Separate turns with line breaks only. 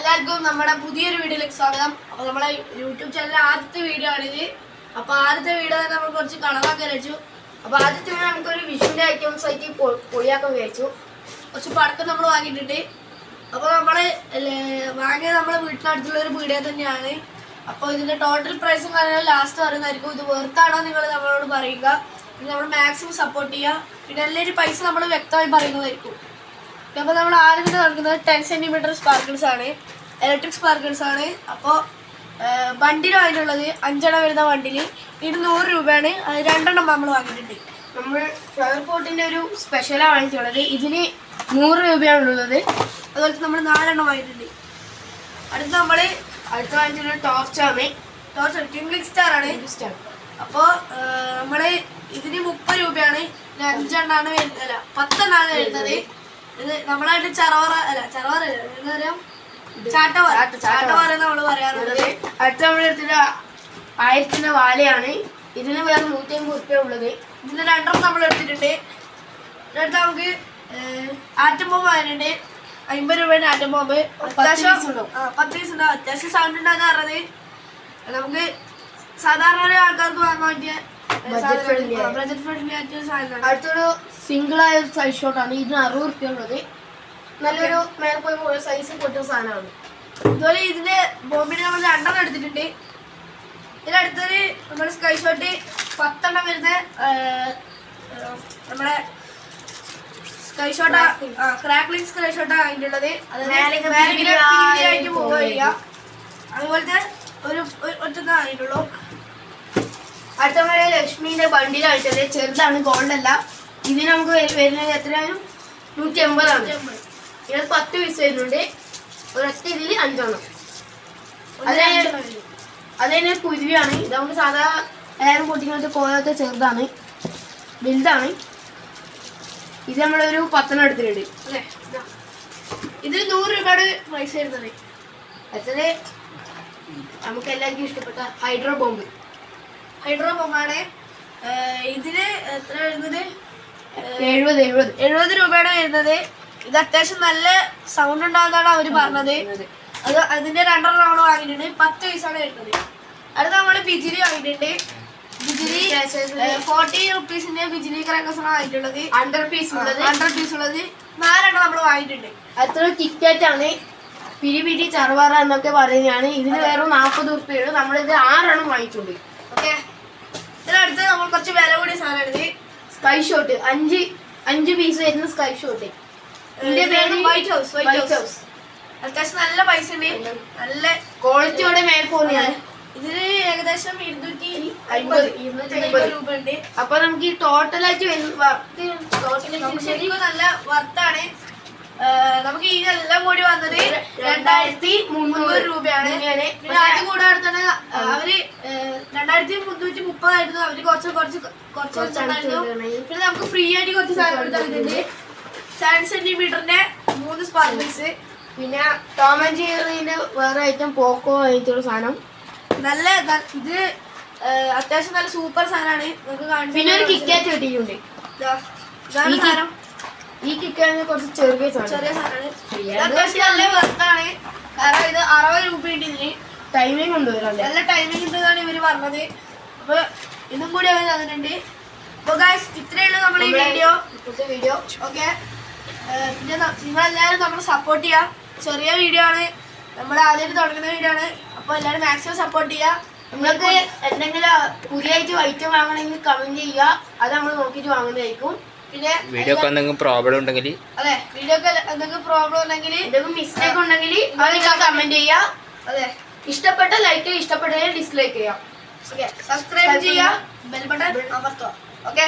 എല്ലാവർക്കും നമ്മുടെ പുതിയൊരു വീഡിയോയിലേക്ക് സ്വാഗതം. അപ്പോൾ നമ്മുടെ യൂട്യൂബ് ചാനലിലെ ആദ്യത്തെ വീഡിയോ ആണിത്. അപ്പോൾ ആദ്യത്തെ വീഡിയോ തന്നെ നമ്മൾ കുറച്ച് കളറാക്കാൻ വെച്ചു. അപ്പോൾ ആദ്യത്തെ വീഡിയോ നമുക്കൊരു വിഷുവിൻ്റെ ഐറ്റംസ് ആയിട്ട് പൊളിയാക്കാൻ വിചാരിച്ചു. കുറച്ച് പടക്കം നമ്മൾ വാങ്ങിയിട്ടുണ്ട്. അപ്പോൾ നമ്മൾ വാങ്ങിയത് നമ്മുടെ വീട്ടിനടുത്തുള്ളൊരു വീഡിയോ തന്നെയാണ്. അപ്പോൾ ഇതിൻ്റെ ടോട്ടൽ പ്രൈസും കാര്യങ്ങളും ലാസ്റ്റ് പറയുന്നതായിരിക്കും. ഇത് വെറുത്താണോ നിങ്ങൾ നമ്മളോട് പറയുക. പിന്നെ നമ്മൾ മാക്സിമം സപ്പോർട്ട് ചെയ്യുക. പിന്നെ എല്ലാവരും പൈസ നമ്മൾ വ്യക്തമായി പറയുന്നതായിരിക്കും. അപ്പോൾ നമ്മൾ ആദ്യം തന്നെ നടക്കുന്നത് 10 സെൻറ്റിമീറ്റർ സ്പാർക്കിൾസ് ആണ്, ഇലക്ട്രിക് സ്പാർക്കിൾസ് ആണ്. അപ്പോൾ ബണ്ടിലും അതിനുള്ളത് 5 എണ്ണം വരുന്ന ബണ്ടിൽ 200 രൂപയാണ്. അത് 2 എണ്ണം നമ്മൾ വാങ്ങിയിട്ടുണ്ട്.
നമ്മൾ ഫ്ലവർ പോട്ടിൻ്റെ ഒരു സ്പെഷ്യലാണ് വാങ്ങിച്ചുള്ളത്. ഇതിന് 100 രൂപയാണുള്ളത്.
അതുപോലെ നമ്മൾ 4 എണ്ണം വാങ്ങിയിട്ടുണ്ട്. അടുത്ത
വാങ്ങിച്ചുള്ള ടോർച്ചാണ്.
ടോർച്ച് ട്വിങ്ക്ലിംഗ് സ്റ്റാർ ആണ്. അപ്പോൾ നമ്മൾ ഇതിന് 30 രൂപയാണ്. 5 എണ്ണമാണ് വരുന്നത്, അല്ല 10 എണ്ണമാണ് വരുന്നത്. ഇത് നമ്മളായിട്ട് ചറവറ എന്താ പറയാ, ചാട്ടവാറ നമ്മൾ പറയാറുള്ളത്.
അടുത്ത നമ്മളെടുത്തിട്ട് 1000 വാലയാണ്. ഇതിന് വേറെ 150 രൂപ ഉള്ളത്.
ഇതിന് 2 എണ്ണം നമ്മൾ എടുത്തിട്ടുണ്ട്. അടുത്ത നമുക്ക് ആറ്റം ബോംബ് അതിനുണ്ട്. 50 രൂപയുടെ ആറ്റം ബോംബ്. 10 പീസ് ഉണ്ടാവും. അത്യാവശ്യം സൗണ്ട് ഉണ്ടാകുന്ന പറഞ്ഞത് നമുക്ക് സാധാരണ ആൾക്കാർക്ക് വാങ്ങാൻ പറ്റിയ ബഡ്ജറ്റ് ഫ്രണ്ട്ലി ആയിട്ടുള്ള സാധനമാണ്.
അടുത്തൊരു സിംഗിളായ ഒരു സൈസ് ഷോട്ടാണ്. ഇതിന് 60 രൂപ ഉള്ളത്. നല്ലൊരു മേലെ പോയി സൈസ് പൊട്ടുന്ന സാധനമാണ്.
അതുപോലെ ഇതിന്റെ ബോംബിന് നമ്മൾ 2 എണ്ണം എടുത്തിട്ടുണ്ട്. ഇതിനടുത്തൊരു നമ്മുടെ സ്കൈ ഷോട്ട് 10 എണ്ണം വരുന്ന നമ്മുടെ സ്കൈ ഷോട്ടാ, ക്രാക്ലിംഗ് സ്കൈ ഷോട്ടാണ് അതിൻ്റെയുള്ളത്. ആയിട്ട് പോവുക. അതുപോലത്തെ ഒരു ഒറ്റ ആയിട്ടുള്ളൂ.
അടുത്ത മഴ ലക്ഷ്മിന്റെ ബണ്ടിലായിട്ടത് ചെറുതാണ്, ഗോൾഡ് അല്ല. ഇതിന് നമുക്ക് വരുന്നത് എത്രയായാലും 180 ആണ്. ഇത് 10 പീസ് വരുന്നുണ്ട്. ഒരൊറ്റ ഇതിൽ 5 എണ്ണം. അതതിന് കുരുവിയാണ്. ഇത് നമുക്ക് സാധാ എയർ പൊട്ടിക്കുന്നത് പോലത്തെ ചെറുതാണ്, വലുതാണ്. ഇത് നമ്മളൊരു 10 എണ്ണം എടുത്തിട്ടുണ്ട്.
അല്ലേ, ഇതിന് 100 രൂപയുടെ പൈസ വരുന്നത്.
എത്ര നമുക്ക് എല്ലാവർക്കും ഇഷ്ടപ്പെട്ട ഹൈഡ്രോ ബോംബ്
ബോംബാണ്. ഇതിന് എത്ര വരുന്നത്?
70
രൂപയാണ് വരുന്നത്. ഇത് അത്യാവശ്യം നല്ല സൗണ്ട് ഉണ്ടാകുന്നതാണ് അവർ പറഞ്ഞത്. അതിന്റെ 2 എണ്ണം നമ്മൾ വാങ്ങിയിട്ടുണ്ട്. 10 പീസാണ് വരുന്നത്. അടുത്ത നമ്മൾ ബിജിലി വാങ്ങിയിട്ടുണ്ട്. ബിജിലി 40 റുപ്പീസിന്റെ ബിജിലി ക്രാക്കേഴ്സാണ് വാങ്ങിയിട്ടുള്ളത്.
100 പീസ് ഉള്ളത്.
4 എണ്ണം നമ്മൾ വാങ്ങിയിട്ടുണ്ട്.
അടുത്തൊരു കിറ്റ്കാറ്റ് ആണ്. പിരി ചറവാറ എന്നൊക്കെ പറയുന്നതാണ്. ഇതിന് വേറെ 40 രൂപയുള്ളൂ. നമ്മളിത് 6 എണ്ണം വാങ്ങിയിട്ടുണ്ട്.
ഓക്കെ, ഇതിനടുത്ത് നമ്മൾ കുറച്ച് വില കൂടിയ സാധനമാണ്.
സ്കൈ ഷോട്ട് 5 പീസ് വരുന്ന സ്കൈ ഷോട്ട്. ഇതിന്റെ പേര്
വൈറ്റ് ഹൗസ്. അത്യാവശ്യം നല്ല പൈസ ഉണ്ട്, നല്ല
ക്വാളിറ്റിയോടെ മേൽ പോകുന്നതാണ്.
ഇതിന് ഏകദേശം 250 രൂപ ഉണ്ട്.
അപ്പൊ നമുക്ക് ഈ ടോട്ടലായിട്ട്
ശരിക്കും നല്ല വർത്താണ്. നമുക്ക് ഇതെല്ലാം കൂടി വന്നത് 2300 രൂപയാണ്. പിന്നെ അത് കൂടാതെ തന്നെ അവര് 2330 ആയിരുന്നു. അവര് കുറച്ച് പിന്നെ നമുക്ക് ഫ്രീ ആയിട്ട് കുറച്ച് സാധനം കൊടുത്തിട്ടുണ്ട്. 7 സെന്റിമീറ്ററിന്റെ 3 സ്പാർക്കിൾസ്.
പിന്നെ ടോം ആൻഡ് ജെറിന്റെ വേറെ ഐറ്റം പോക്കോ ആയിട്ടുള്ള സാധനം.
നല്ല ഇത് അത്യാവശ്യം നല്ല സൂപ്പർ സാധനമാണ്. നമുക്ക് കാണിച്ചു.
പിന്നെ ഒരു കിറ്റ്കാറ്റ് കിട്ടിയിട്ടുണ്ട്.
സാധനം
ഈ കിറ്റ്കാറ്റിന് കുറച്ച് ചെറിയ
സാധനമാണ്. അത്യാവശ്യം നല്ല വർത്താണ്. കാരണം ഇത് 60 രൂപയുണ്ട്. ഇതിന്
ടൈമിംഗ് കൊണ്ടുവരാം.
നല്ല ടൈമിംഗ് ഉണ്ടെന്നാണ് ഇവര് പറഞ്ഞത്. അപ്പൊ ഇതും കൂടി അവർ തന്നിട്ടുണ്ട്. അപ്പൊ ഗായ്സ്, ഇത്രയുള്ളൂ നമ്മൾ ഈ വീഡിയോ. ഓക്കെ, പിന്നെ നിങ്ങളെല്ലാവരും നമ്മൾ സപ്പോർട്ട് ചെയ്യുക. ചെറിയ വീഡിയോ ആണ്, നമ്മൾ ആദ്യമായിട്ട് തുടങ്ങുന്ന വീഡിയോ ആണ്. അപ്പോൾ എല്ലാവരും മാക്സിമം സപ്പോർട്ട് ചെയ്യുക.
നിങ്ങൾക്ക് എന്തെങ്കിലും പുതിയതായിട്ട് ഐറ്റം വാങ്ങണമെങ്കിൽ കമന്റ് ചെയ്യുക. അത് നമ്മൾ നോക്കിയിട്ട് വാങ്ങുന്നതായിരിക്കും.
പിന്നെ
വീഡിയോക്ക് എന്തെങ്കിലും പ്രോബ്ലം ഉണ്ടെങ്കിൽ,
അതെ, വീഡിയോക്ക് എന്തെങ്കിലും പ്രോബ്ലം ഉണ്ടെങ്കിൽ,
എന്തെങ്കിലും മിസ്റ്റേക്ക് ഉണ്ടെങ്കിൽ അത് നിങ്ങൾ കമന്റ് ചെയ്യുക.
അതെ,
ഇഷ്ടപ്പെട്ട ലൈക്ക്, ഇഷ്ടപ്പെട്ട ഡിസ്ലൈക്ക് ചെയ്യാം.
സബ്സ്ക്രൈബ് ചെയ്യുക, ബെൽ ബട്ടൺ അമർത്തുക. ഓക്കെ.